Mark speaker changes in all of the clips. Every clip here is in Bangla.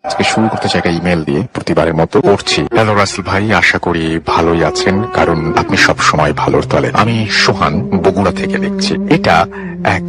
Speaker 1: আজকে শুরু করতে চাই একটা ইমেল দিয়ে, প্রতিবারের মতো পড়ছি। হ্যালো রাসেল ভাই, আশা করি ভালোই আছেন, কারণ আপনি সব সময় ভালোর তলে। আমি সোহান, বগুড়া থেকে লিখছি। এটা এক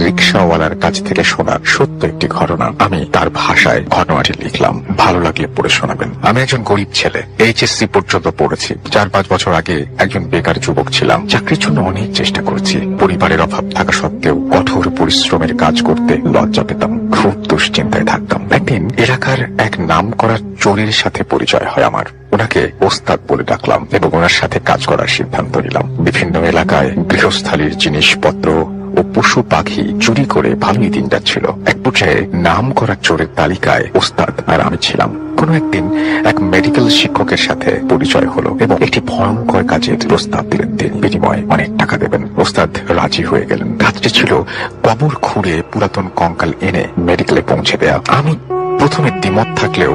Speaker 1: রিক্সাওয়ালার কাছ থেকে শোনা সত্য একটি ঘটনা। আমি তার ভাষায় ঘটনাটি লিখলাম, ভালো লাগলে পড়ে শোনাবেন। আমি একজন গরিব ছেলে, এইচএসসি পর্যন্ত পড়েছি। 4-5 বছর আগে একজন বেকার যুবক ছিলাম। চাকরির জন্য অনেক চেষ্টা করেছি। পরিবারের অভাব থাকা সত্ত্বেও কঠোর পরিশ্রমের কাজ করতে লজ্জা পেতাম, খুব দুশ্চিন্তায় থাকতাম। একদিন এলাকার এক নামকরা চোরের সাথে পরিচয় হয় আমার। ওনাকে ওস্তাদ বলে ডাকলাম এবং ওনার সাথে কাজ করার সিদ্ধান্ত নিলাম। বিভিন্ন এলাকায় গৃহস্থালীর জিনিসপত্র ও পশু পাখি চুরি করে ভালোই দিন যাচ্ছিল। এক পর্যায়ে নাম করা চোরের তালিকায় ওস্তাদ আর আমি ছিলাম। কোন একদিন এক মেডিকেল শিক্ষকের সাথে পরিচয় হলো এবং একটি ভয়ঙ্কর কাজের প্রস্তাব দিলেন। তিনি বিনিময়ে অনেক টাকা দেবেন। ওস্তাদ রাজি হয়ে গেলেন। কাজটি ছিল কবর খুঁড়ে পুরাতন কঙ্কাল এনে মেডিকেলে পৌঁছে দেয়া। আমি প্রথমে দ্বিমত থাকলেও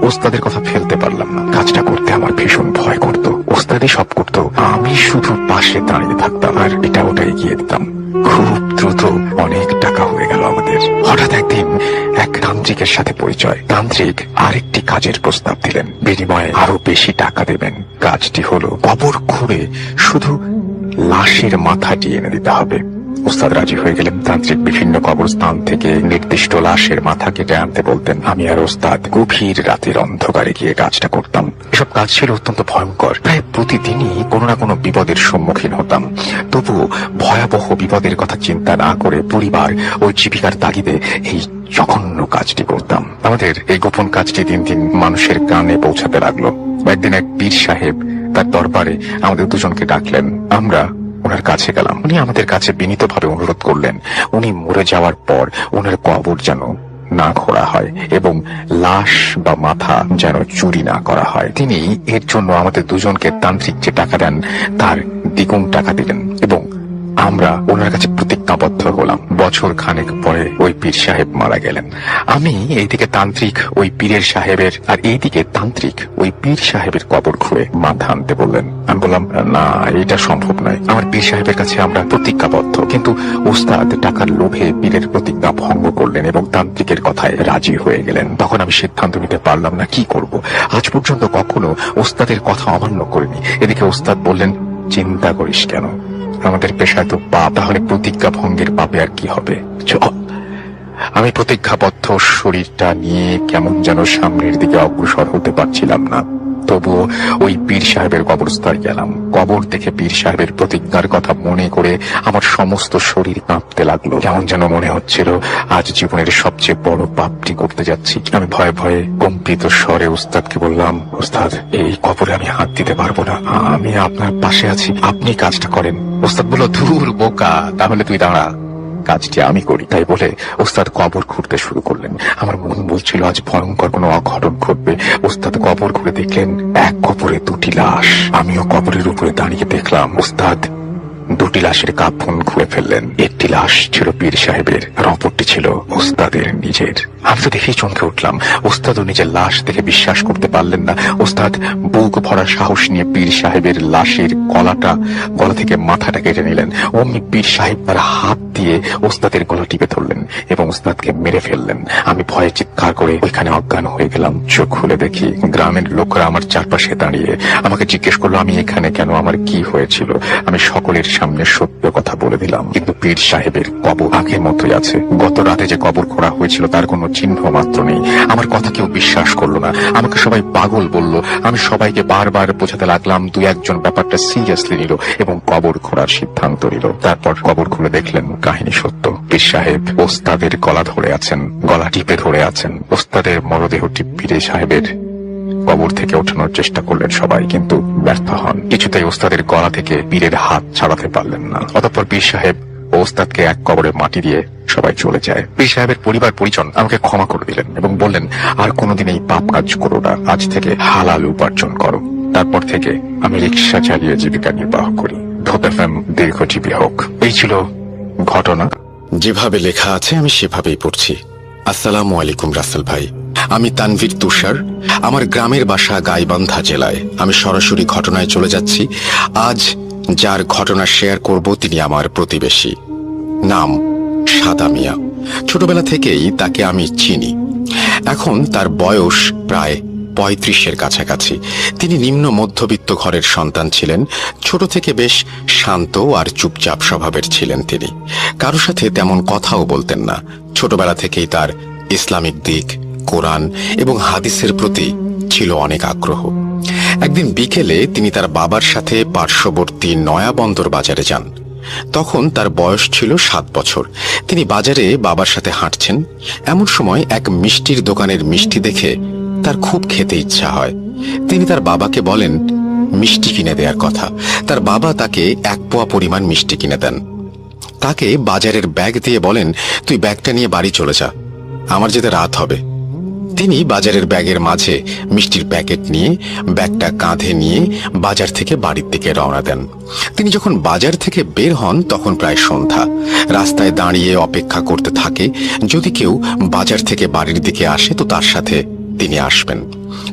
Speaker 1: ওস্তাদের কথা ফেলতে পারলাম না। কাজটা করতে আমার ভীষণ ভয় করতো। ওস্তাদই সব করতো, আমি শুধু পাশে দাঁড়িয়ে থাকতাম আর এটা ওটা এগিয়ে দিতাম। খুব দ্রুত অনেক টাকা হয়ে গেল আমাদের। হঠাৎ একদিন এক তান্ত্রিকের সাথে পরিচয়। তান্ত্রিক আরেকটি কাজের প্রস্তাব দিলেন, বিনিময়ে আরো বেশি টাকা দেবেন। কাজটি হলো কবর খুঁড়ে শুধু লাশের মাথাটি এনে দিতে হবে। ওস্তাদ রাজি হয়ে গেলেন। তান্ত্রিক বিভিন্ন কবরস্থান থেকে নির্দিষ্ট লাশের মাথা কেটে আনতে বলতেন। আমি আর ওস্তাদ গভীর রাতের অন্ধকারে গিয়ে কাজটা করতাম। এসব কাজ ছিল অত্যন্ত ভয়ঙ্কর। প্রায় প্রতিদিনই কোনো না কোনো বিপদের সম্মুখীন হতাম। তবুও ভয়াবহ বিপদের কথা চিন্তা না করে পরিবার ও জীবিকার তাগিদে এই জঘন্য কাজটি করতাম। আমাদের এই গোপন কাজটি দিন দিন মানুষের কানে পৌঁছাতে লাগলো। একদিন এক পীর সাহেব তার দরবারে আমাদের দুজনকে ডাকলেন। আমরা ওনার কাছে গেলাম। উনি আমাদের কাছে বিনীতভাবে অনুরোধ করলেন, উনি মরে যাওয়ার পর ওনার কবর যেন না খোঁড়া হয় এবং লাশ বা মাথা যেন চুরি না করা হয়। তিনি এর জন্য আমাদের দুজনকে তান্ত্রিক যে টাকা দেন তার দ্বিগুণ টাকা দিলেন এবং আমরা ওনার কাছে প্রতিজ্ঞাবদ্ধ হলাম। বছর খানেক পরে ওই পীর সাহেব মারা গেলেন। আমি এইদিকে তান্ত্রিক ওই পীরের সাহেবের আর এইদিকে তান্ত্রিক ওই পীর সাহেবের কবর খুঁড়ে মাথা আনতে বললেন। আমি বললাম, না, এটা সম্ভব নয়। আমার পীর সাহেবের কাছে আমরা প্রতিজ্ঞাবদ্ধ। কিন্তু ওস্তাদ টাকার লোভে পীরের প্রতিজ্ঞা ভঙ্গ করলেন এবং তান্ত্রিকের কথায় রাজি হয়ে গেলেন। তখন আমি সিদ্ধান্ত নিতে পারলাম না কি করব। আজ পর্যন্ত কখনো ওস্তাদের কথা অমান্য করিনি। এদিকে ওস্তাদ বললেন, চিন্তা করিস কেন, আমাদের পেশায় তো পাপ, তাহলে প্রতিজ্ঞা ভঙ্গের পাপে আর কি হবে। আমি প্রতিজ্ঞাবদ্ধ শরীরটা নিয়ে কেমন যেন সামনের দিকে অগ্রসর হতে পারছিলাম না। তবুও ওই পীর সাহেবের কবরস্থানে গেলাম। কবর দেখে পীর সাহেবের প্রতিজ্ঞার কথা মনে করে আমার সমস্ত শরীর কাঁপতে লাগলো। কেমন যেন মনে হচ্ছিল আজ জীবনের সবচেয়ে বড় পাপটি করতে যাচ্ছি। আমি ভয়ে ভয়ে কম্পিত স্বরে ওস্তাদকে বললাম, ওস্তাদ, এই কবরে আমি হাত দিতে পারবো না, আমি আপনার পাশে আছি, আপনি কাজটা করেন। ওস্তাদ বলল, ধুর বোকা, তাহলে তুই দাঁড়া, কাজটি আমি করি। তাই বলে ওস্তাদ কবর খুঁড়তে শুরু করলেন। আমার মন বলছিল আজ ভয়ঙ্কর কোনো অঘটন ঘটবে। ওস্তাদ কবর খুঁড়ে দেখলেন এক কবরে 2টি লাশ। আমিও কবরের উপরে দাঁড়িয়ে দেখলাম ওস্তাদ 2টি লাশের কাফন খুঁড়ে ফেললেন। একটি লাশ ছিল পীর সাহেবের আর অপরটি ছিল ওস্তাদের নিজের। আমি তো দেখেই চমকে উঠলাম। ওস্তাদও নিজের লাশ দেখে বিশ্বাস করতে পারলেন না। ওস্তাদ বুক ভরা সাহস নিয়ে পীর সাহেবের লাশের গলা থেকে মাথাটা কেটে নিলেন। অমনি পীর সাহেব তার হাত দিয়ে ওস্তাদের গলা টিপে ধরলেন এবং ওস্তাদকে মেরে ফেললেন। আমি ভয়ে চিৎকার করে ওইখানে অজ্ঞান হয়ে গেলাম। চোখ খুলে দেখি গ্রামের লোকরা আমার চারপাশে দাঁড়িয়ে আমাকে জিজ্ঞেস করলো আমি এখানে কেন, আমার কি হয়েছিল। আমি সকলের সামনে সত্য কথা বলে দিলাম। কিন্তু পীর সাহেবের কবর আগের মতোই আছে। গত রাতে যে কবর খোঁড়া হয়েছিল তার কোনো চিহ্ন মাত্র নেই। আমার কথা কেউ বিশ্বাস করলো না, আমাকে সবাই পাগল বলল। আমি সবাইকে বারবার বোঝাতে লাগলাম। 2-1 ব্যাপারটা সিরিয়াসলি নিল এবং কবর খোঁড়ার সিদ্ধান্ত নিল। তারপর কবর খুলে দেখলেন কাহিনী সত্য। পীর সাহেব ওস্তাদের গলা ধরে আছেন, গলা টিপে ধরে আছেন। ওস্তাদের মরদেহটি পীর সাহেবের কবর থেকে ওঠানোর চেষ্টা করলেন সবাই, কিন্তু ব্যর্থ হন। কিছুতেই ওস্তাদের গলা থেকে পীরের হাত ছাড়াতে পারলেন না। অতঃপর পীর সাহেব ওস্তাদকে এক কবরে মাটি দিয়ে সবাই চলে যায়। পীর সাহেবের পরিবার পরিজন আমাকে ক্ষমা করে দিলেন এবং বললেন, আর কোনোদিন এই পাপ কাজ করো না, আজ থেকে হালাল উপার্জন করো। তারপর থেকে আমি রিক্সা চালিয়ে জীবিকা নির্বাহ করি। ধোপেফএম দীর্ঘজীবী হোক। এই ছিল ঘটনা।
Speaker 2: যেভাবে লেখা আছে আমি সেভাবেই পড়ছি। আসসালামু আলাইকুম রাসেল ভাই, আমি তানভীর তুষার। আমার গ্রামের বাসা গাইবান্ধা জেলায়। আমি সরাসরি ঘটনায় চলে যাচ্ছি। আজ যার ঘটনা শেয়ার করব তিনি আমার প্রতিবেশী। নাম সাদা মিয়া। ছোটবেলা থেকেই তাকে আমি চিনি। এখন তার বয়স প্রায় 35-এর কাছাকাছি। তিনি নিম্ন মধ্যবিত্ত ঘরের সন্তান ছিলেন। ছোট থেকে বেশ শান্ত আর চুপচাপ স্বভাবের ছিলেন তিনি। কারো সাথে তেমন কথাও বলতেন না। ছোটবেলা থেকেই তার ইসলামিক দিক, কোরআন এবং হাদিসের প্রতি ছিল অনেক আগ্রহ। একদিন বিকেলে তিনি তার বাবার সাথে পার্শ্ববর্তী নয়াবন্দর বাজারে যান। তখন তার বয়স ছিল 7 বছর। তিনি বাজারে বাবার সাথে হাঁটছেন। এমন সময় এক মিষ্টির দোকানের মিষ্টি দেখে তার খুব খেতে ইচ্ছা হয়। তিনি তার বাবাকে বলেন মিষ্টি কিনে দেওয়ার কথা। তার বাবা তাকে 1 পোয়া পরিমাণ মিষ্টি কিনে দেন। তাকে বাজারের ব্যাগ দিয়ে বলেন, তুই ব্যাগটা নিয়ে বাড়ি চলে যা, আমার যেতে রাত হবে। তিনি বাজারের ব্যাগের মাঝে মিষ্টির প্যাকেট নিয়ে ব্যাগটা কাঁধে নিয়ে বাজার থেকে বাড়ির দিকে রওনা দেন। তিনি যখন বাজার থেকে বের হন তখন প্রায় সন্ধ্যা। রাস্তায় দাঁড়িয়ে অপেক্ষা করতে থাকে, যদি কেউ বাজার থেকে বাড়ির দিকে আসে তো তার সাথে তিনি আসবেন।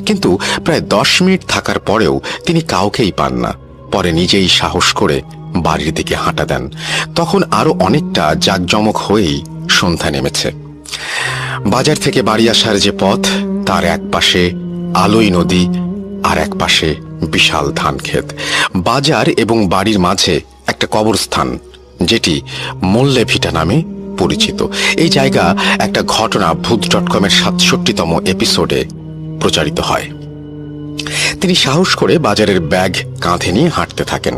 Speaker 2: কিন্তু প্রায় 10 মিনিট থাকার পরেও তিনি কাউকেই পান না। পরে নিজেই সাহস করে বাড়ির দিকে হাঁটা দেন। তখন আরো অনেকটা জাঁকজমক হয়েই সন্ধ্যা নেমেছে। বাজার থেকে বাড়ি আসার যে পথ, তার এক পাশে আলোই নদী আর এক পাশে বিশাল ধান ক্ষেত। বাজার এবং বাড়ির মাঝে একটা কবরস্থান, যেটি মোল্লে ভিটা নামে পরিচিত। এই জায়গা একটা ঘটনা ভূত.com-এর 67তম এপিসোডে প্রচারিত হয়। তিনি সাহস করে বাজারের ব্যাগ কাঁধে নিয়ে হাঁটতে থাকেন।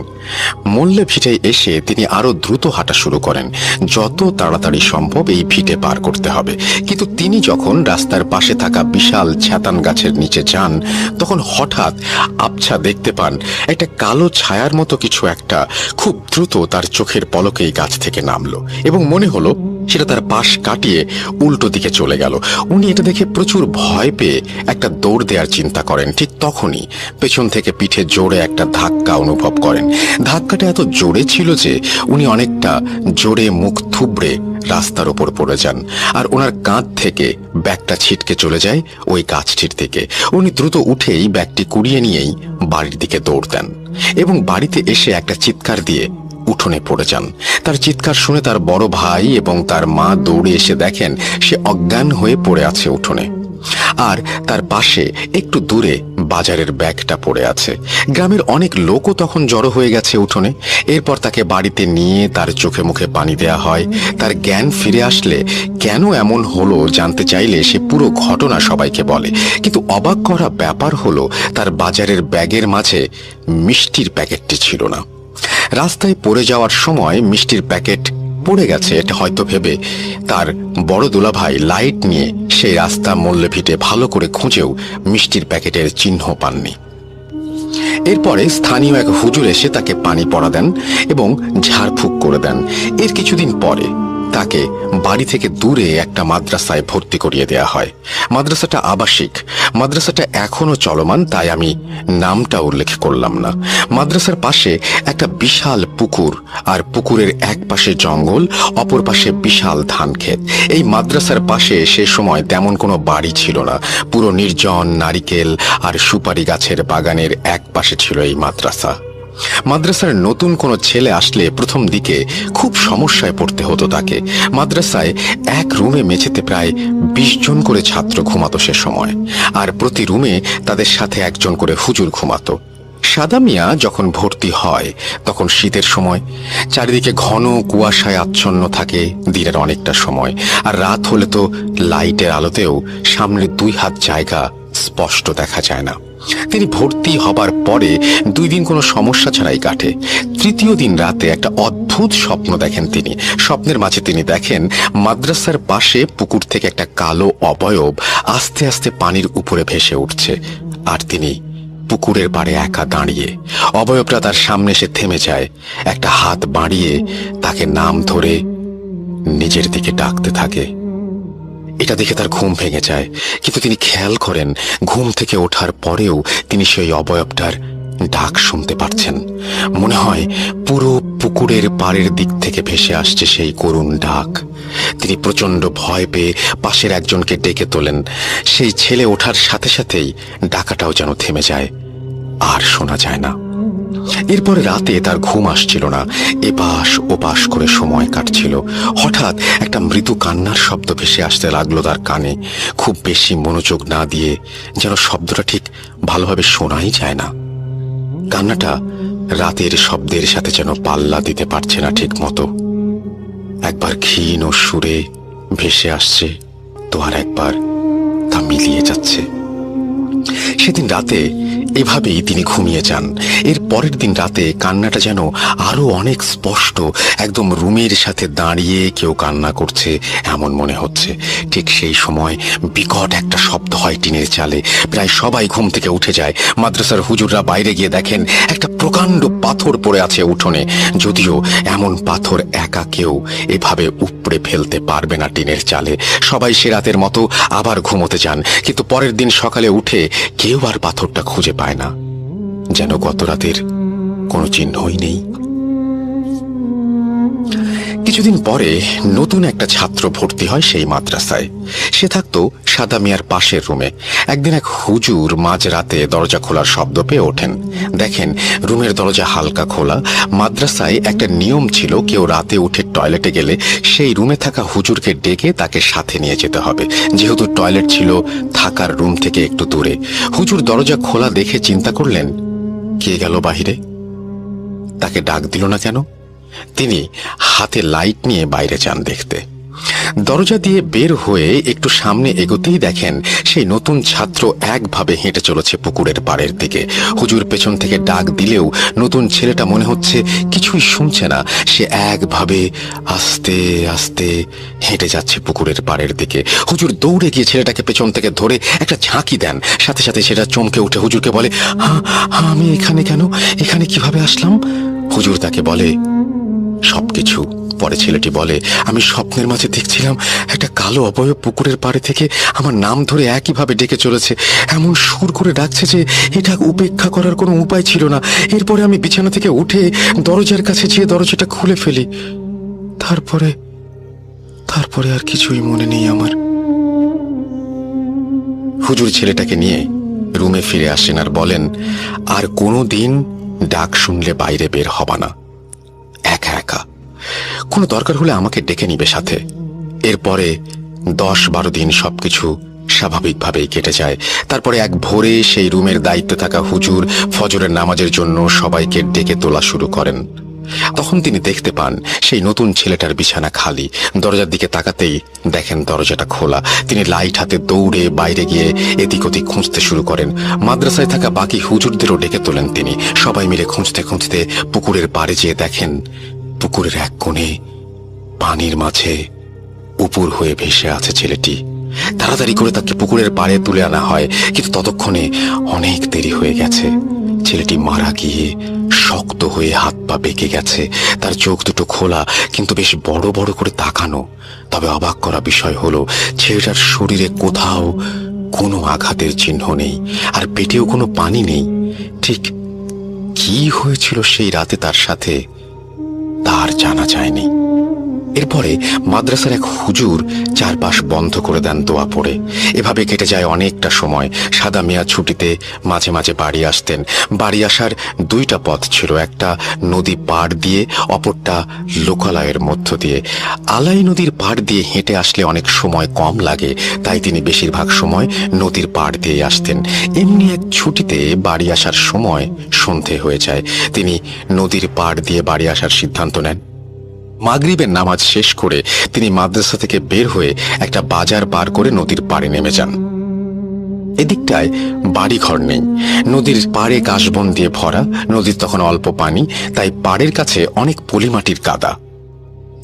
Speaker 2: মোল্লে ভিটায় এসে তিনি আরো দ্রুত হাঁটা শুরু করেন। যত তাড়াতাড়ি সম্ভব এই ভিটে পার করতে হবে। কিন্তু তিনি যখন রাস্তার পাশে থাকা বিশাল ছাতান গাছের নিচে যান, তখন হঠাৎ আবছা দেখতে পান একটা কালো ছায়ার মতো কিছু একটা খুব দ্রুত তার চোখের পলকেই গাছ থেকে নামলো এবং মনে হলো সেটা তার পাশ কাটিয়ে উল্টো দিকে চলে গেল। উনি এটা দেখে প্রচুর ভয় পেয়ে একটা দৌড় দেওয়ার চিন্তা করেন। ঠিক তখনই পেছন থেকে পিঠে জোরে একটা ধাক্কা অনুভব করেন। ধাক্কাটা এত জোরে ছিল যে উনি অনেকটা জোরে মুখ থুবড়ে রাস্তার ওপর পড়ে যান, আর ওনার কাঁধ থেকে ব্যাগটা ছিটকে চলে যায় ওই গাছটির দিকে। উনি দ্রুত উঠেই ব্যাগটি কুড়িয়ে নিয়েই বাড়ির দিকে দৌড় দেন এবং বাড়িতে এসে একটা চিৎকার দিয়ে উঠোনে পড়ে যান। তার চিৎকার শুনে তার বড় ভাই এবং তার মা দৌড়ে এসে দেখেন সে অজ্ঞান হয়ে পড়ে আছে উঠোনে, আর তার পাশে একটু দূরে বাজারের ব্যাগটা পড়ে আছে। গ্রামের অনেক লোকও তখন জড়ো হয়ে গেছে উঠোনে। এরপর তাকে বাড়িতে নিয়ে তার চোখে মুখে পানি দেয়া হয়। তার জ্ঞান ফিরে আসলে কেন এমন হলো জানতে চাইলে সে পুরো ঘটনা সবাইকে বলে। কিন্তু অবাক করা ব্যাপার হলো তার বাজারের ব্যাগের মাঝে মিষ্টির প্যাকেটটি ছিল না। রাস্তায় পড়ে যাওয়ার সময় মিষ্টির প্যাকেট পড়ে গেছে এটা হয়তো ভেবে তার বড় দুলাভাই লাইট নিয়ে সেই রাস্তা মোল্লে ভিটে ভালো করে খুঁজেও মিষ্টির প্যাকেটের চিহ্ন পাননি। এরপরে স্থানীয় এক হুজুর এসে তাকে পানি পড়া দেন এবং ঝাড়ফুঁক করে দেন। এর কিছুদিন পরে তাকে বাড়ি থেকে দূরে একটা মাদ্রাসায় ভর্তি করিয়ে দেয়া হয়। মাদ্রাসাটা আবাসিক। মাদ্রাসাটা এখনো চলমান, তাই আমি নামটা উল্লেখ করলাম না। মাদ্রাসার পাশে একটা বিশাল পুকুর, আর পুকুরের এক পাশে জঙ্গল, অপর পাশে বিশাল ধান ক্ষেত। এই মাদ্রাসার পাশে সে সময় তেমন কোনো বাড়ি ছিল না। পুরো নির্জন নারিকেল আর সুপারি গাছের বাগানের এক পাশে ছিল এই মাদ্রাসা। মাদ্রাসার নতুন কোনো ছেলে আসলে প্রথম দিকে খুব সমস্যায় পড়তে হতো তাকে। মাদ্রাসায় এক রুমে মেঝেতে প্রায় 20 জন করে ছাত্র ঘুমাতো সে সময়, আর প্রতি রুমে তাদের সাথে একজন করে হুজুর ঘুমাতো। সাদা মিয়া যখন ভর্তি হয় তখন শীতের সময়, চারিদিকে ঘন কুয়াশায় আচ্ছন্ন থাকে দিনের অনেকটা সময়, আর রাত হলে তো লাইটের আলোতেও সামনের 2 হাত জায়গা স্পষ্ট দেখা যায় না। তিনি ভর্তি হবার পরে 2 দিন কোনো সমস্যা ছাড়াই কাটে। তৃতীয় দিন রাতে একটা অদ্ভুত স্বপ্ন দেখেন তিনি। স্বপ্নের মাঝে তিনি দেখেন মাদ্রাসার পাশে পুকুর থেকে একটা কালো অবয়ব আস্তে আস্তে পানির উপরে ভেসে উঠছে, আর তিনি পুকুরের পাড়ে একা দাঁড়িয়ে। অবয়বটা তার সামনে এসে থেমে যায়, একটা হাত বাড়িয়ে তাকে নাম ধরে নিজের দিকে ডাকতে থাকে। এটা দেখে তার ঘুম ভেঙে যায়, কিন্তু তিনি খেয়াল করেন ঘুম থেকে ওঠার পরেও তিনি সেই অবয়বটার ডাক শুনতে পারছেন। মনে হয় পুরো পুকুরের পাড়ের দিক থেকে ভেসে আসছে সেই করুণ ডাক। তিনি প্রচন্ড ভয় পেয়ে পাশের একজনকে ডেকে তোলেন। সেই ছেলে ওঠার সাথে সাথেই ডাকাটাও যেন থেমে যায়, আর শোনা যায় না। এরপরে রাতে তার ঘুম আসছিল না, এপাশ ওপাশ করে সময় কাটছিল। হঠাৎ একটা মৃদু কান্নার শব্দ ভেসে আসতে লাগলো তার কানে। খুব বেশি মনোযোগ না দিয়ে, যেন শব্দটা ঠিক ভালোভাবে শোনাই যায় না। কান্নাটা রাতের শব্দের সাথে যেন পাল্লা দিতে পারছে না ঠিক মতো। একবার ক্ষীণ ও সুরে ভেসে আসছে, তো আর একবার তা মিলিয়ে যাচ্ছে। সেদিন রাতে এভাবেই তিনি ঘুমিয়ে যান। এর পরের দিন রাতে কান্নাটা যেন আরো অনেক স্পষ্ট, একদম রুমের সাথে দাঁড়িয়ে কেউ কান্না করছে এমন মনে হচ্ছে। ঠিক সেই সময় বিকট একটা শব্দ হয় টিনের চালে। প্রায় সবাই ঘুম থেকে উঠে যায়। মাদ্রাসার হুজুররা বাইরে গিয়ে দেখেন একটা প্রকাণ্ড পাথর পড়ে আছে উঠোনে। যদিও এমন পাথর একা কেউ এভাবে উপড়ে ফেলতে পারবে না টিনের চালে। সবাই সে রাতের মতো আবার ঘুমোতে যান, কিন্তু পরের দিন সকালে উঠে কেউ আর পাথরটা খুঁজে পায় না, যেন গত রাতের কোনো চিহ্নই নেই। কিছুদিন পরে নতুন একটা ছাত্র ভর্তি হয় সেই মাদ্রাসায়। সে থাকতো সাদা মিয়ার পাশের রুমে। একদিন এক হুজুর মাঝরাতে দরজা খোলার শব্দ পেয়ে ওঠেন। দেখেন রুমের দরজা হালকা খোলা। মাদ্রাসায় একটা নিয়ম ছিল, কেউ রাতে উঠে টয়লেটে গেলে সেই রুমে থাকা হুজুরকে ডেকে তাকে সাথে নিয়ে যেতে হবে, যেহেতু টয়লেট ছিল থাকার রুম থেকে একটু দূরে। হুজুর দরজা খোলা দেখে চিন্তা করলেন, কে গেল বাহিরে? তাকে ডাক দিল না কেন? তিনি হাতে লাইট নিয়ে বাইরে যান দেখতে। দরজা দিয়ে বের হয়ে একটু সামনে এগোতেই দেখেন সেই নতুন ছাত্র একভাবে হেঁটে চলেছে পুকুরের পাড়ের দিকে। হুজুর পেছন থেকে ডাক দিলেও নতুন ছেলেটা মনে হচ্ছে কিছুই শুনছে না। সে একভাবে আস্তে আস্তে হেঁটে যাচ্ছে পুকুরের পাড়ের দিকে। হুজুর দৌড়ে গিয়ে ছেলেটাকে পেছন থেকে ধরে একটা ঝাঁকি দেন। সাথে সাথে সেটা চমকে উঠে হুজুরকে বলে, আমি এখানে কেন? এখানে কিভাবে আসলাম? হুজুর তাকে বলে সবকিছু। পরে ছেলেটি বলে, আমি স্বপ্নের মাঝে দেখছিলাম একটা কালো অবয়ব পুকুরের পাড়ে থেকে আমার নাম ধরে একইভাবে ডেকে চলেছে, এমন সুর করে ডাকছে যে এটা উপেক্ষা করার কোনো উপায় ছিল না। এরপরে আমি বিছানা থেকে উঠে দরজার কাছে যেয়ে দরজাটা খুলে ফেলি। তারপরে আর কিছুই মনে নেই আমার। হুজুর ছেলেটাকে নিয়ে রুমে ফিরে আসেন আর বলেন, আর কোনো দিন ডাক শুনলে বাইরে বের হবা না, একা একা। কোনো দরকার হলে আমাকে ডেকে নিবে সাথে। এরপরে 10-12 দিন সবকিছু স্বাভাবিকভাবেই কেটে যায়। তারপরে এক ভোরে সেই রুমের দায়িত্বে থাকা হুজুর ফজরের নামাজের জন্য সবাইকে ডেকে তোলা শুরু করেন। তখন তিনি দেখতে পান সেই নতুন ছেলেটার বিছানা খালি। দরজার দিকে তাকাতেই দেখেন দরজাটা খোলা। তিনি লাইট হাতে দৌড়ে বাইরে গিয়ে এদিক ওদিক খুঁজতে শুরু করেন। মাদ্রাসায় থাকা বাকি হুজুরদেরও ডেকে তোলেন তিনি। সবাই মিলে খুঁজতে খুঁজতে পুকুরের পাড়ে যেয়ে দেখেন পুকুরের এক কোণে পানির মাঝে উপুর হয়ে ভেসে আছে ছেলেটি। তাড়াতাড়ি করে তাকে পুকুরের পাড়ে তুলে আনা হয়, কিন্তু ততক্ষণে অনেক দেরি হয়ে গেছে। ছেলেটি মারা গিয়ে শক্ত হয়ে হাত পা বেঁকে গেছে। তার চোখ দুটো খোলা, কিন্তু বেশ বড় বড় করে তাকানো। তবে অবাক করা বিষয় হলো ছেলেটার শরীরে কোথাও কোনো আঘাতের চিহ্ন নেই, আর পেটেও কোনো পানি নেই। ঠিক কি হয়েছিল সেই রাতে তার সাথে তার জানা যায়নি। এরপরে মাদ্রাসার এক হুজুর চারপাশ বন্ধ করে দেন দোয়া পড়ে। এভাবে কেটে যায় অনেকটা সময়। সাদা মিয়া ছুটিতে মাঝে মাঝে বাড়ি আসতেন। বাড়ি আসার 2টা পথ ছিল, একটা নদী পাড় দিয়ে, অপরটা লোকালয়ের মধ্য দিয়ে। আলাই নদীর পাড় দিয়ে হেঁটে আসলে অনেক সময় কম লাগে, তাই তিনি বেশিরভাগ সময় নদীর পাড় দিয়ে আসতেন। এমনি এক ছুটিতে বাড়ি আসার সময় সন্ধে হয়ে যায়। তিনি নদীর পাড় দিয়ে বাড়ি আসার সিদ্ধান্ত নেন। মাগরিবের নামাজ শেষ করে তিনি মাদ্রাসা থেকে বের হয়ে একটা বাজার পার করে নদীর পাড়ে নেমে যান। এদিকটায় বাড়িঘর নেই। নদীর পাড়ে কাশবন দিয়ে ভরা। নদীর তখন অল্প পানি, তাই পাড়ের কাছে অনেক পলিমাটির কাদা।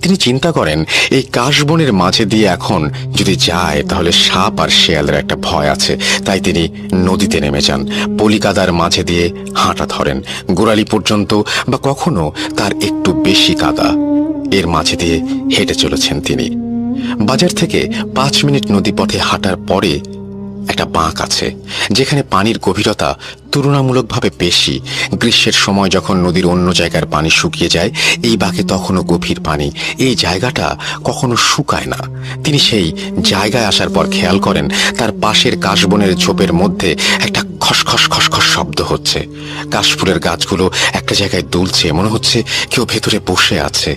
Speaker 2: তিনি চিন্তা করেন এই কাশবনের মাঝে দিয়ে এখন যদি যায় তাহলে সাপ আর শেয়ালের একটা ভয় আছে, তাই তিনি নদীতে নেমে যান। পলিকাদার মাঝে দিয়ে হাঁটা ধরেন গোড়ালি পর্যন্ত, বা কখনো তার একটু বেশি কাদা। এর মাঝে দিয়ে হেঁটে চলেছেন তিনি। বাজার থেকে 5 মিনিট নদীপথে হাঁটার পরে একটা বাঁক আছে, যেখানে পানির গভীরতা তুলনামূলকভাবে বেশি। গ্রীষ্মের সময় যখন নদীর অন্য জায়গার পানি শুকিয়ে যায়, এই বাঁকে তখনও গভীর পানি। এই জায়গাটা কখনো শুকায় না। তিনি সেই জায়গায় আসার পর খেয়াল করেন তার পাশের কাশবনের ঝোপের মধ্যে একটা খসখস খসখস শব্দ হচ্ছে। কাশফুলের গাছগুলো একটা জায়গায় দুলছে, মনে হচ্ছে কেউ ভেতরে বসে আছে।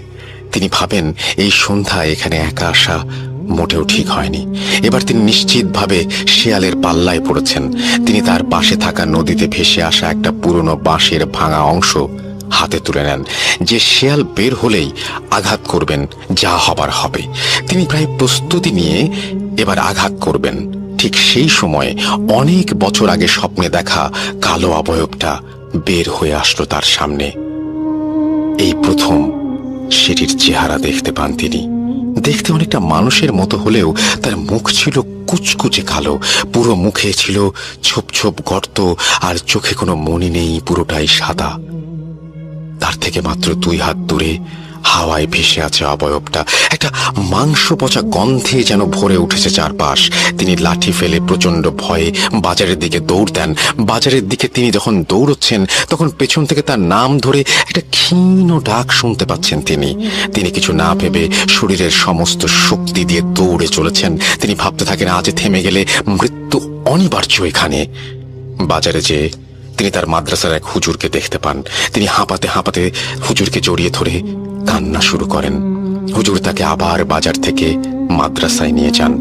Speaker 2: তিনি ভাবেন এই সন্ধ্যায় এখানে একা আসা মোটেও ঠিক হয়নি। এবার তিনি নিশ্চিতভাবে শেয়ালের পাল্লায় পড়েছেন। তিনি তার পাশে থাকা নদীতে ভেসে আসা একটা পুরনো বাঁশের ভাঙা অংশ হাতে তুলে নেন, যে শেয়াল বের হলেই আঘাত করবেন, যা হবার হবে। তিনি প্রায় প্রস্তুতি নিয়ে এবার আঘাত করবেন। ঠিক সেই সময় অনেক বছর আগে স্বপ্নে দেখা কালো অবয়বটা বের হয়ে আসলো তার সামনে। এই প্রথম সেটির চেহারা দেখতে পান তিনি। দেখতে অনেকটা মানুষের মতো হলেও তার মুখ ছিল কুচকুচে কালো। পুরো মুখে ছিল ছোপ ছোপ গর্ত, আর চোখে কোনো মনি নেই, পুরোটাই সাদা। তার থেকে মাত্র 2 হাত দূরে হাওয়ায় ভেসে আছে অবয়বটা। একটা মাংস পচা গন্ধে যেন ভরে উঠেছে চারপাশ। তিনি লাঠি ফেলে প্রচন্ড ভয়ে বাজারের দিকে দৌড় দেন। বাজারের দিকে তিনি যখন দৌড়চ্ছেন তখন পেছন থেকে তার নাম ধরে একটা ক্ষীণ ডাক শুনতে পাচ্ছেন তিনি। তিনি কিছু না ভেবে শরীরের সমস্ত শক্তি দিয়ে দৌড়ে চলেছেন। তিনি ভাবতে থাকেন আজ থেমে গেলে মৃত্যু অনিবার্য এখানে। বাজারে যেয়ে তিনি তার মাদ্রাসার এক হুজুরকে দেখতে পান। তিনি হাঁপাতে হাঁপাতে হুজুরকে জড়িয়ে ধরে কান্না শুরু করেন। হুজুর তাকে আবার বাজার থেকে মাদ্রাসায় নিয়ে যান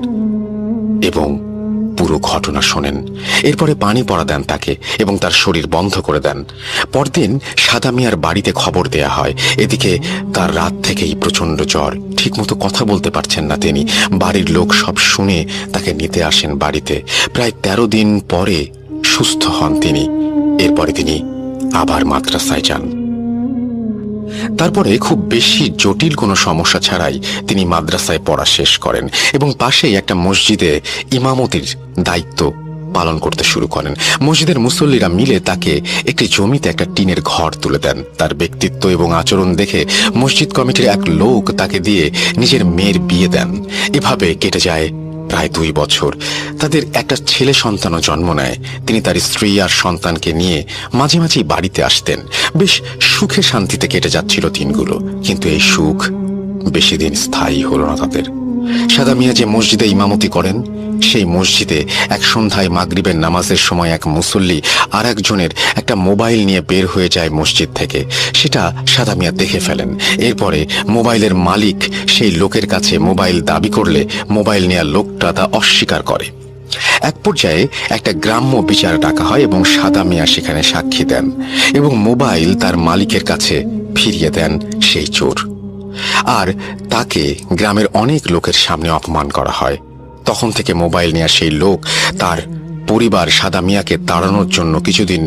Speaker 2: এবং পুরো ঘটনা শোনেন। এরপরে পানি পড়া দেন তাকে এবং তার শরীর বন্ধ করে দেন। পরদিন সাদা মিয়ার বাড়িতে খবর দেয়া হয়। এদিকে তার রাত থেকেই প্রচন্ড জ্বর, ঠিকমতো কথা বলতে পারছেন না তিনি। বাড়ির লোক সব শুনে তাকে নিতে আসেন বাড়িতে। প্রায় 13 দিন পরে সুস্থ হন তিনি। এরপরে তিনি আবার মাদ্রাসায় যান। তারপরে খুব বেশি জটিল কোনো সমস্যা ছাড়াই তিনি মাদ্রাসায় পড়া শেষ করেন এবং পাশেই একটা মসজিদে ইমামতির দায়িত্ব পালন করতে শুরু করেন। মসজিদের মুসল্লিরা মিলে তাকে একটি জমিতে একটা টিনের ঘর তুলে দেন। তার ব্যক্তিত্ব এবং আচরণ দেখে মসজিদ কমিটির এক লোক তাকে দিয়ে নিজের মেয়ের বিয়ে দেন। এভাবে কেটে যায় প্রায় 2 বছর। তাদের একটা ছেলে সন্তানও জন্ম নেয়। তিনি তার স্ত্রী আর সন্তানকে নিয়ে মাঝে মাঝেই বাড়িতে আসতেন। বেশ সুখে শান্তিতে কেটে যাচ্ছিল দিনগুলো, কিন্তু এই সুখ বেশি দিন স্থায়ী হলো না তাদের। সাদা মিয়া যে মসজিদে ইমামতি করেন, সেই মসজিদে এক সন্ধ্যায় মাগরিবের নামাজের সময় এক মুসল্লি আর একজনের একটা মোবাইল নিয়ে বের হয়ে যায় মসজিদ থেকে। সেটা সাদা মিয়া দেখে ফেলেন। এরপরে মোবাইলের মালিক সেই লোকের কাছে মোবাইল দাবি করলে মোবাইল নেওয়া লোকটা তা অস্বীকার করে। এক পর্যায়ে একটা গ্রাম্য বিচার ডাকা হয় এবং সাদা মিয়া সেখানে সাক্ষী দেন এবং মোবাইল তার মালিকের কাছে ফিরিয়ে দেন সেই চোর। আর তাকে গ্রামের অনেক লোকের সামনে অপমান করা হয়। তখন থেকে মোবাইল নেওয়া সেই লোক তার পরিবার সাদা মিয়াকে তাড়ানোর জন্য কিছুদিন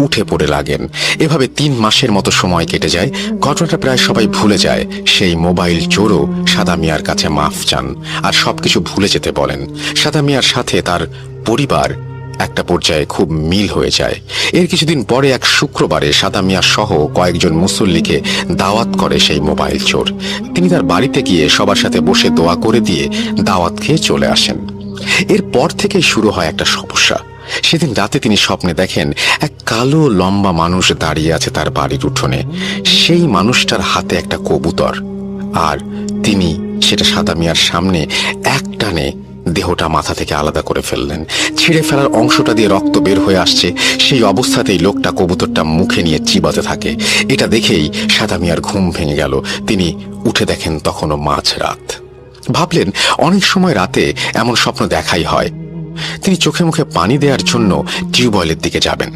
Speaker 2: উঠে পড়ে লাগেন। এভাবে 3 মাসের মতো সময় কেটে যায়। ঘটনাটা প্রায় সবাই ভুলে যায়। সেই মোবাইল চোরও সাদা মিয়ার কাছে মাফ চান আর সবকিছু ভুলে যেতে বলেন। সাদা মিয়ার সাথে তার পরিবার একটা পর্যায়ে খুব মিল হয়ে যায়। এর কিছুদিন পরে এক শুক্রবারে সাদা মিয়া সহ কয়েকজন মুসল্লিকে দাওয়াত করে সেই মোবাইল চোর। তিনি তার বাড়িতে গিয়ে সবার সাথে বসে দোয়া করে দিয়ে দাওয়াত খেয়ে চলে আসেন। এরপর থেকেই শুরু হয় একটা সমস্যা। সেদিন রাতে তিনি স্বপ্নে দেখেন এক কালো লম্বা মানুষ দাঁড়িয়ে আছে তার বাড়ির উঠোনে। সেই মানুষটার হাতে একটা কবুতর, আর তিনি সেটা সাদা মিয়ার সামনে এক টানে দেহটা মাথা থেকে আলাদা করে ফেললেন। ছিঁড়ে ফেলার অংশটা দিয়ে রক্ত বের হয়ে আসছে। সেই অবস্থাতেই লোকটা কবুতরটা মুখে নিয়ে চিবাতে থাকে। এটা দেখেই সাদা মিয়ার ঘুম ভেঙে গেল। তিনি উঠে দেখেন তখনও মাঝরাত। ভাবলেন অনেক সময় রাতে এমন স্বপ্ন দেখাই হয়। তিনি চোখে মুখে পানি দেওয়ার জন্য টিউবওয়েলের দিকে যাবেন।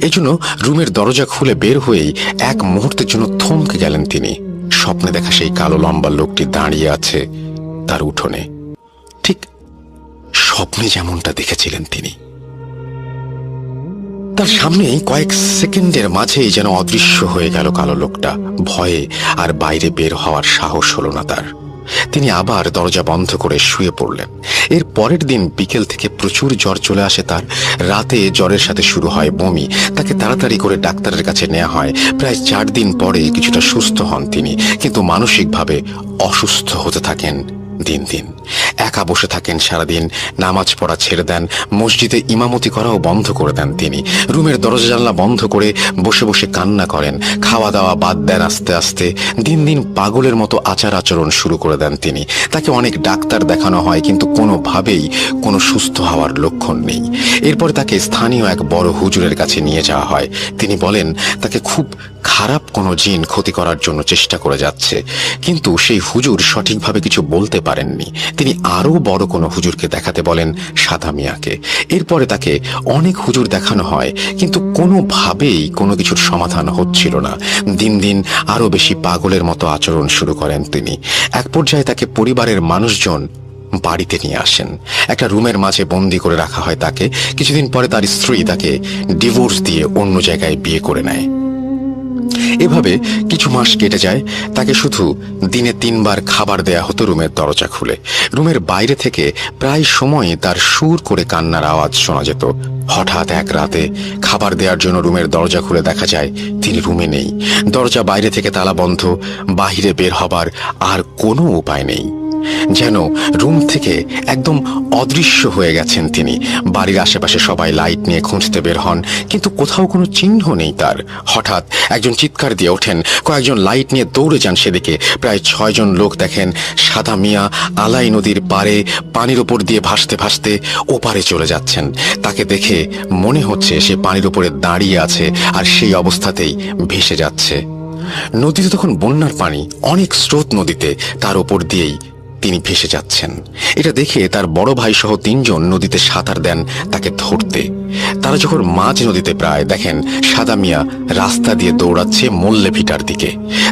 Speaker 2: এই জন্য রুমের দরজা খুলে বের হয়েই এক মুহূর্তের জন্য থমকে গেলেন তিনি। স্বপ্নে দেখা সেই কালো লম্বা লোকটি দাঁড়িয়ে আছে তার উঠোনে, ঠিক স্বপ্নে যেমনটা দেখেছিলেন তিনি। তার সামনেই কয়েক সেকেন্ডের মাঝেই যেন অদৃশ্য হয়ে গেল কালো লোকটা। ভয়ে আর বাইরে বের হওয়ার সাহস হলো না তার। তিনি আবার দরজা বন্ধ করে শুয়ে পড়লেন। এর পরের দিন বিকেল থেকে প্রচুর জ্বর চলে আসে তার। রাতে জ্বরের সাথে শুরু হয় বমি। তাকে তাড়াতাড়ি করে ডাক্তারের কাছে নেওয়া হয়। প্রায় 4 দিন পরে কিছুটা সুস্থ হন তিনি, কিন্তু মানসিকভাবে অসুস্থ হতে থাকেন দিন দিন। একা বসে থাকেন সারাদিন, নামাজ পড়া ছেড়ে দেন, মসজিদে ইমামতি করাও বন্ধ করে দেন তিনি। রুমের দরজা জানলা বন্ধ করে বসে বসে কান্না করেন, খাওয়া দাওয়া বাদ দেন আস্তে আস্তে। দিন দিন পাগলের মতো আচার আচরণ শুরু করে দেন তিনি। তাকে অনেক ডাক্তার দেখানো হয়, কিন্তু কোনোভাবেই কোনো সুস্থ হওয়ার লক্ষণ নেই। এরপরে তাকে স্থানীয় এক বড় হুজুরের কাছে নিয়ে যাওয়া হয়। তিনি বলেন তাকে খুব খারাপ কোনো জিন ক্ষতি করার জন্য চেষ্টা করে যাচ্ছে, কিন্তু সেই হুজুর সঠিকভাবে কিছু বলতে পারেননি। তিনি আরো বড় কোনো হুজুরকে দেখাতে বলেন, সাদা মিয়াকে। এরপরে তাকে অনেক হুজুর দেখানো হয়, কিন্তু কোনোভাবেই কোনো কিছুর সমাধান হচ্ছিল না। দিন দিন আরো বেশি পাগলের মতো আচরণ শুরু করেন তিনি। এক পর্যায়ে তাকে পরিবারের মানুষজন বাড়িতে নিয়ে আসেন। একটা রুমের মাঝে বন্দি করে রাখা হয় তাকে। কিছুদিন পরে তার স্ত্রী তাকে ডিভোর্স দিয়ে অন্য জায়গায় বিয়ে করে নেয়। এভাবে কিছু মাস কেটে যায়। তাকে শুধু দিনে 3 বার খাবার দেয়া হতো রুমের দরজা খুলে। রুমের বাইরে থেকে প্রায় সময় তার সুর করে কান্নার আওয়াজ শোনা যেত। হঠাৎ এক রাতে খাবার দেওয়ার জন্য রুমের দরজা খুলে দেখা যায় তিনি রুমে নেই। দরজা বাইরে থেকে তালা বন্ধ, বাহিরে বের হবার আর কোনো উপায় নেই। যেন রুম থেকে একদম অদৃশ্য হয়ে গেছেন তিনি। বাড়ির আশেপাশে সবাই লাইট নিয়ে খুঁজতে বের হন, কিন্তু কোথাও কোনো চিহ্ন নেই তার। হঠাৎ একজন চিৎকার দিয়ে ওঠেন, কয়েকজন লাইট নিয়ে দৌড়ে যান সেদিকে। প্রায় 6 জন লোক দেখেন সাদা মিয়া আলাই নদীর পাড়ে পানির ওপর দিয়ে ভাসতে ভাসতে ওপারে চলে যাচ্ছেন। তাকে দেখে মনে হচ্ছে সে পানির ওপরে দাঁড়িয়ে আছে আর সেই অবস্থাতেই ভেসে যাচ্ছে। নদীতে তখন বন্যার পানি, অনেক স্রোত নদীতে, তার ওপর দিয়েই তিনি ভেসে যাচ্ছেন। এটা দেখে তার বড় ভাই সহ 3 জন নদীতে সাঁতার দেন তাকে ধরতে। তারা যখন মাঝ নদীতে প্রায় দেখেন সাদা মিয়া রাস্তা দিয়ে দৌড়াচ্ছে মল্লে ভিটার দিকে।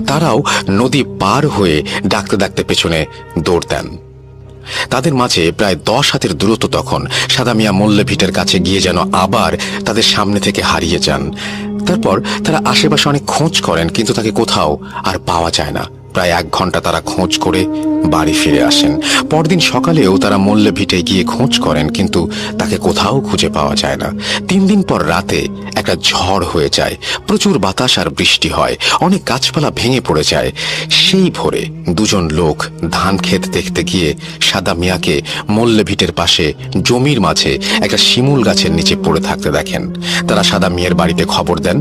Speaker 2: তারাও নদী পার হয়ে ডাকতে ডাকতে পেছনে দৌড় দেন। তাদের মাঝে প্রায় 10 হাতের দূরত্ব। তখন সাদা মিয়া মল্লে ভিটার কাছে গিয়ে যেন আবার তাদের সামনে থেকে হারিয়ে যান। তারপর তারা আশেপাশে অনেক খোঁজ করেন, কিন্তু তাকে কোথাও আর পাওয়া যায় না। প্রায় 1 ঘন্টা তারা খোঁজ করে বাড়ি ফিরে আসেন। পরদিন সকালেও তারা মল্লে ভিটে গিয়ে খোঁজ করেন, কিন্তু তাকে কোথাও খুঁজে পাওয়া যায় না। 3 দিন পর রাতে একটা ঝড় হয়ে যায়। প্রচুর বাতাস আর বৃষ্টি হয়, অনেক গাছপালা ভেঙে পড়ে যায়। সেই ভোরে 2 জন লোক ধান ক্ষেত দেখতে গিয়ে সাদা মিয়াকে মল্লে ভিটের পাশে জমির মাঝে একটা শিমুল গাছের নিচে পড়ে থাকতে দেখেন। তারা সাদা মিয়ার বাড়িতে খবর দেন।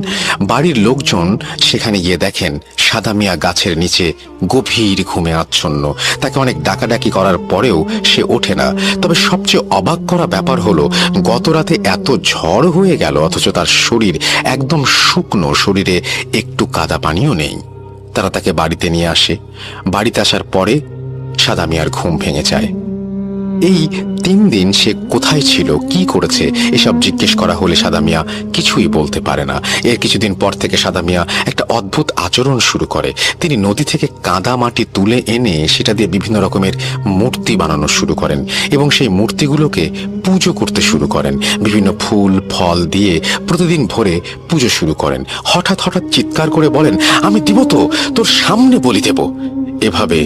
Speaker 2: বাড়ির লোকজন সেখানে গিয়ে দেখেন সাদা মিয়া গাছের নিচে গভীর ঘুমে আচ্ছন্ন। তাকে অনেক ডাকাডাকি করার পরেও সে ওঠে না। তবে সবচেয়ে অবাক করা ব্যাপার হলো, গত রাতে এত ঝড় হয়ে গেল অথচ তার শরীর একদম শুকনো, শরীরে একটু কাদা পানিও নেই। তারা তাকে বাড়িতে নিয়ে আসে। বাড়িতে আসার পরে সাদা মিয়ার ঘুম ভেঙে যায়। এই 3 দিন সে কোথায় ছিল, কি করেছে, এসব জিজ্ঞেস করা হলে সাদা মিয়া কিছুই বলতে পারে না। এর কিছুদিন পর থেকে সাদা মিয়া একটা অদ্ভুত আচরণ শুরু করে। তিনি নদী থেকে কাদা মাটি তুলে এনে সেটা দিয়ে বিভিন্ন রকমের মূর্তি বানানো শুরু করেন এবং সেই মূর্তিগুলোকে পুজো করতে শুরু করেন। বিভিন্ন ফুল ফল দিয়ে প্রতিদিন ভোরে পুজো শুরু করেন। হঠাৎ হঠাৎ চিৎকার করে বলেন, আমি দিব তো, তোর সামনে বলি দেব। এভাবে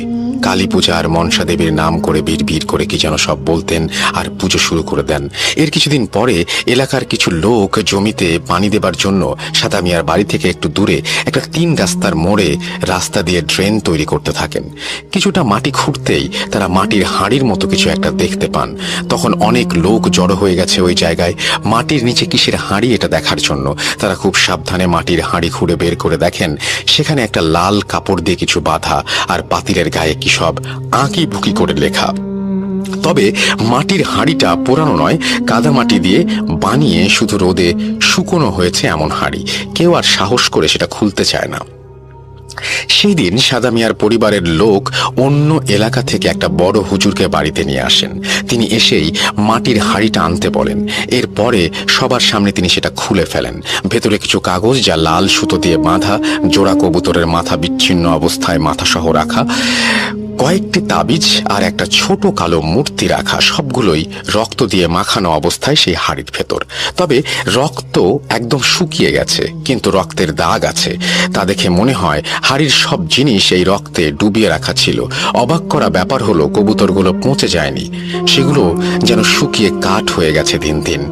Speaker 2: কালী পূজা আর মনসা দেবীর নাম করে বিড় করে কি যেন সব বলতেন আর পুজো শুরু করে দেন। এর কিছুদিন পরে এলাকার কিছু লোক জমিতে পানি দেবার জন্য সাদা মিয়ার বাড়ি থেকে একটু দূরে একটা 3 রাস্তার মোড়ে রাস্তা দিয়ে ড্রেন তৈরি করতে থাকেন। কিছুটা মাটি খুঁড়তেই তারা মাটির হাঁড়ির মতো কিছু একটা দেখতে পান। তখন অনেক লোক জড়ো হয়ে গেছে ওই জায়গায় মাটির নিচে কিসের হাঁড়ি এটা দেখার জন্য। তারা খুব সাবধানে মাটির হাঁড়ি খুঁড়ে বের করে দেখেন সেখানে একটা লাল কাপড় দিয়ে কিছু বাঁধা আর পাতিলের গায়ে কি সব আঁকি বুকি করে লেখা। তবে মাটির হাঁড়িটা পোড়ানো নয়, কাদা মাটি দিয়ে বানিয়ে শুধু রোদে শুকনো হয়েছে এমন হাঁড়ি। কেউ আর সাহস করে সেটা খুলতে চায় না। সেই দিন সাদা মিয়ার পরিবারের লোক অন্য এলাকা থেকে একটা বড় হুজুরকে বাড়িতে নিয়ে আসেন। তিনি এসেই মাটির হাঁড়িটা আনতে বলেন। এরপরে সবার সামনে তিনি সেটা খুলে ফেলেন। ভেতরে কিছু কাগজ, যা লাল সুতো দিয়ে বাঁধা, জোড়া কবুতরের মাথা বিচ্ছিন্ন অবস্থায় মাথা সহ রাখা, কয়েকটি তাবিজ আর একটা ছোট কালো মূর্তি রাখা, সবগুলোই রক্ত দিয়ে মাখানো অবস্থায় সেই হাঁড়ির ভেতর। তবে রক্ত একদম শুকিয়ে গেছে, কিন্তু রক্তের দাগ আছে। তা দেখে মনে হয় হাঁড়ির সব জিনিস এই রক্তে ডুবিয়ে রাখা ছিল। অবাক করা ব্যাপার হলো কবুতরগুলো পচে যায়নি। সেগুলো যেন শুকিয়ে কাঠ হয়ে গেছে দিন দিন।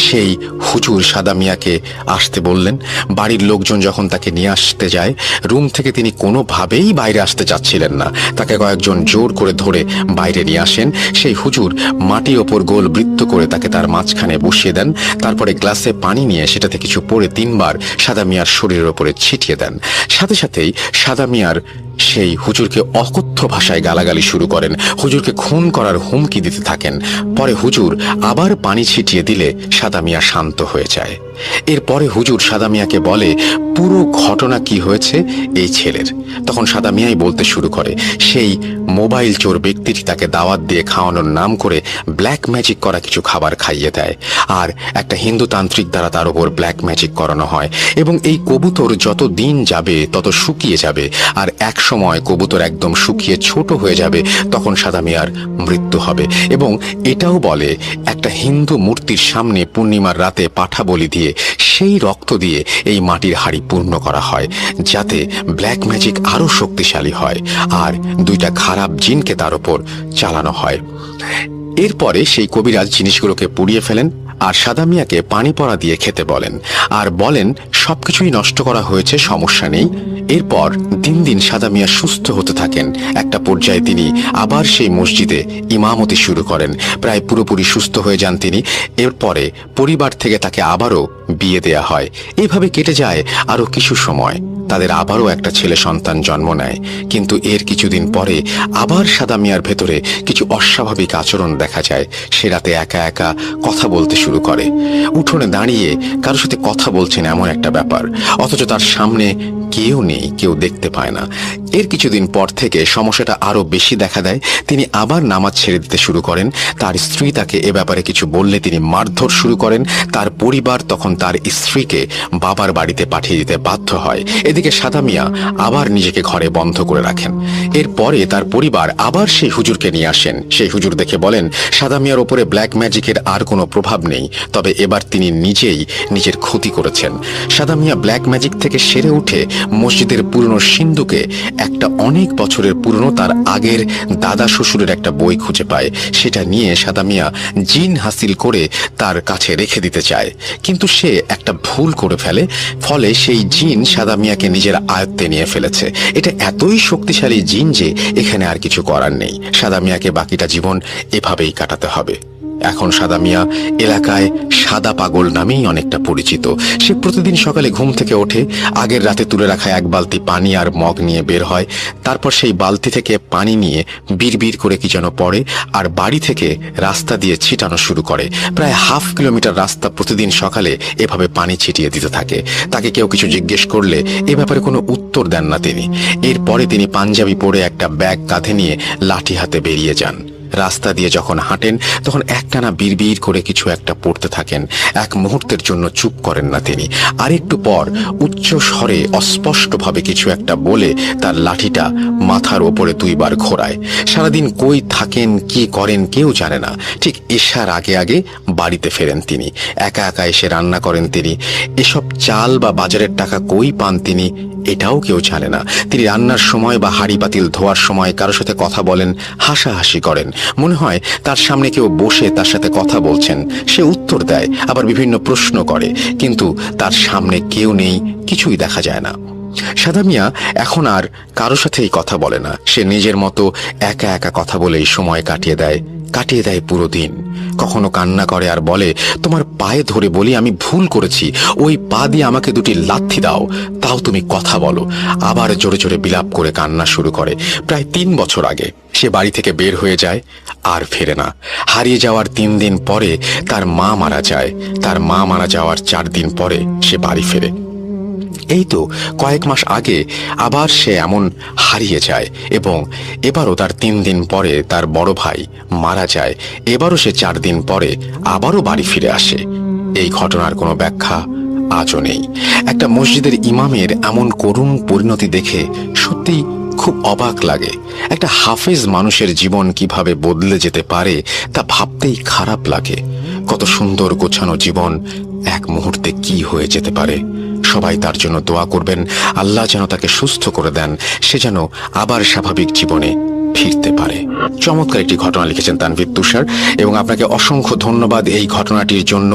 Speaker 2: সেই হুজুর সাদা মিয়াকে আসতে বললেন। বাড়ির লোকজন যখন তাকে নিয়ে আসতে যায়, রুম থেকে তিনি কোনোভাবেই বাইরে আসতে চাচ্ছিলেন না। তাকে কয়েকজন জোর করে ধরে বাইরে নিয়ে আসেন। সেই হুজুর মাটির ওপর গোল বৃত্ত করে তাকে তার মাঝখানে বসিয়ে দেন। তারপরে গ্লাসে পানি নিয়ে সেটাতে কিছু পরে 3 বার সাদা মিয়ার শরীরের ওপরে ছিটিয়ে দেন। সাথে সাথেই সাদা মিয়ার সেই হুজুরকে অকথ্য ভাষায় গালাগালি শুরু করেন, হুজুরকে খুন করার হুমকি দিতে থাকেন। পরে হুজুর আবার পানি ছিটিয়ে দিলে সাদা মিয়া শান্ত হয়ে যায়। এরপরে হুজুর সাদা মিয়াকে বলে পুরো ঘটনা কি হয়েছে এই ছেলের। তখন সাদা মিয়াই বলতে শুরু করে, সেই মোবাইল চোর ব্যক্তিটি তাকে দাওয়াত দিয়ে খাওয়ানোর নাম করে ব্ল্যাক ম্যাজিক করা কিছু খাবার খাইয়ে দেয়, আর একটা হিন্দু তান্ত্রিক দ্বারা তার উপর ব্ল্যাক ম্যাজিক করানো হয়। এবং এই কবুতর যত দিন যাবে তত শুকিয়ে যাবে, আর এক সময় কবুতর একদম শুকিয়ে ছোট হয়ে যাবে, তখন সাদা মিয়ার মৃত্যু হবে। এবং এটাও বলে একটা হিন্দু মূর্তির সামনে পূর্ণিমার রাতে পাঠা বলি দিয়ে সেই রক্ত দিয়ে এই মাটির হাড়ি পূর্ণ করা হয়, যাতে ব্ল্যাক ম্যাজিক আরো শক্তিশালী হয়, আর 2টা খারাপ জিনকে তার উপর চালানো হয়। এরপরে সেই কবিরাজ জিনিসগুলোকে পুড়িয়ে ফেলেন আর সাদা মিয়াকে পানি পড়া দিয়ে খেতে বলেন, আর বলেন সবকিছুই নষ্ট করা হয়েছে, সমস্যা নেই। এরপর দিন দিন সাদা মিয়া সুস্থ হতে থাকেন। একটা পর্যায়ে তিনি আবার সেই মসজিদে ইমামতি শুরু করেন, প্রায় পুরোপুরি সুস্থ হয়ে যান তিনি। এরপরে পরিবার থেকে তাকে আবারও বিয়ে দেয়া হয়। এইভাবে কেটে যায় আরো কিছু সময়। তাদের আবারও একটা ছেলে সন্তান জন্ম নেয়। কিন্তু এর কিছুদিন পরে আবার সাদা মিয়ার ভেতরে কিছু অস্বাভাবিক আচরণ দেখা যায়। সে রাতে একা একা কথা বলতে শুরু করে, উঠোনে দাঁড়িয়ে কারোর সাথে কথা বলছেন এমন একটা ব্যাপার, অথচ তার সামনে কেউ নেই, কেউ দেখতে পায় না। এর কিছুদিন পর থেকে সমস্যাটা আরো বেশি দেখা দেয়। তিনি আবার নামাজ ছেড়ে দিতে শুরু করেন। তার স্ত্রী তাকে এ ব্যাপারে কিছু বললে তিনি মারধর শুরু করেন। তার পরিবার তখন তার স্ত্রীকে বাবার বাড়িতে পাঠিয়ে দিতে বাধ্য হয়। এদিকে সাদা মিয়া আবার নিজেকে ঘরে বন্ধ করে রাখেন। এরপরে তার পরিবার আবার সেই হুজুরকে নিয়ে আসেন। সেই হুজুর দেখে বলেন সাদা মিয়ার ওপরে ব্ল্যাক ম্যাজিকের আর কোনো প্রভাব নেই, তবে এবার তিনি নিজেই নিজের ক্ষতি করেছেন। সাদা মিয়া ব্ল্যাক ম্যাজিক থেকে সেরে উঠে মসজিদের পুরনো সিন্ধুকে একটা অনেক বছরের পুরনো তার আগের দাদা শ্বশুরের একটা বই খুঁজে পায়। সেটা নিয়ে সাদা মিয়া জিন হাসিল করে তার কাছে রেখে দিতে চায়, কিন্তু সে একটা ভুল করে ফেলে। ফলে সেই জিন সাদা মিয়াকে নিজের আয়ত্তে নিয়ে ফেলেছে। এটা এতই শক্তিশালী জিন যে এখানে আর কিছু করার নেই। সাদা মিয়াকে বাকিটা জীবন এভাবেই কাটাতে হবে। এখন সাদা মিয়া এলাকায় সাদা পাগল নামেই অনেকটা পরিচিত। সে প্রতিদিন সকালে ঘুম থেকে ওঠে, আগের রাতে তুলে রাখা 1 বালতি পানি আর মগ নিয়ে বের হয়। তারপর সেই বালতি থেকে পানি নিয়ে বিড়বিড় করে কি যেন পড়ে, আর বাড়ি থেকে রাস্তা দিয়ে ছিটানো শুরু করে। প্রায় ½ কিলোমিটার রাস্তা প্রতিদিন সকালে এভাবে পানি ছিটিয়ে দিতে থাকে। তাকে কেউ কিছু জিজ্ঞেস করলে এ ব্যাপারে কোনো উত্তর দেন না তিনি। এরপরে তিনি পাঞ্জাবি পরে একটা ব্যাগ কাঁধে নিয়ে লাঠি হাতে বেরিয়ে যান। রাস্তা দিয়ে যখন হাঁটেন তখন একটানা বিড়বিড় করে কিছু একটা পড়তে থাকেন। এক মুহূর্তের জন্য চুপ করেন না তিনি। আরেকটু পর উচ্চ স্বরে অস্পষ্টভাবে কিছু একটা বলে তার লাঠিটা মাথার ওপরে 2 বার ঘোরায়। সারাদিন কই থাকেন, কি করেন কেউ জানে না। ঠিক এশার আগে আগে বাড়িতে ফেরেন তিনি। একা একা এসে রান্না করেন তিনি। এসব চাল বা বাজারের টাকা কই পান তিনি এটাও কেউ জানে না। তিনি রান্নার সময় বা হাঁড়ি পাতিল ধোয়ার সময় কারোর সাথে কথা বলেন, হাসাহাসি করেন। মনে হয় তার সামনে কেউ বসে তার সাথে কথা বলছেন। সে উত্তর দেয়, আবার বিভিন্ন প্রশ্ন করে, কিন্তু তার সামনে কেউ নেই, কিছুই দেখা যায় না। সাদা মিয়া এখন আর কারোর সাথেই কথা বলে না। সে নিজের মতো একা একা কথা বলেই সময় কাটিয়ে দেয় পুরো দিন। কখনো কান্না করে আর বলে, তোমার পায়ে ধরে বলি আমি ভুল করেছি, ওই পা দিয়ে আমাকে 2টি লাথি দাও, তাও তুমি কথা বলো। আবার জোরে জোরে বিলাপ করে কান্না শুরু করে। প্রায় 3 বছর আগে সে বাড়ি থেকে বের হয়ে যায়, আর ফেরে না। হারিয়ে যাওয়ার 3 দিন পরে তার মা মারা যায়। তার মা মারা যাওয়ার 4 দিন পরে সে বাড়ি ফেরে। এই তো কয়েক মাস আগে আবার সে এমন হারিয়ে যায়, এবং এবারও তার 3 দিন পরে তার বড় ভাই মারা যায়। এবারও সে 4 দিন পরে আবারও বাড়ি ফিরে আসে। এই ঘটনার কোনো ব্যাখ্যা আজও নেই। একটা মসজিদের ইমামের এমন করুণ পরিণতি দেখে সত্যি খুব অবাক লাগে। একটা হাফেজ মানুষের জীবন কিভাবে বদলে যেতে পারে তা ভাবতেই খারাপ লাগে। কত সুন্দর গোছানো জীবন এক মুহূর্তে কি হয়ে যেতে পারে। সবাই তার জন্য দোয়া করবেন, আল্লাহ যেন তাকে সুস্থ করে দেন, সে যেন আবার স্বাভাবিক জীবনে ফিরতে পারে। চমৎকার একটি ঘটনা লিখেছেন তানভীর তুষার, এবং আপনাকে অসংখ্য ধন্যবাদ এই ঘটনাটির জন্য।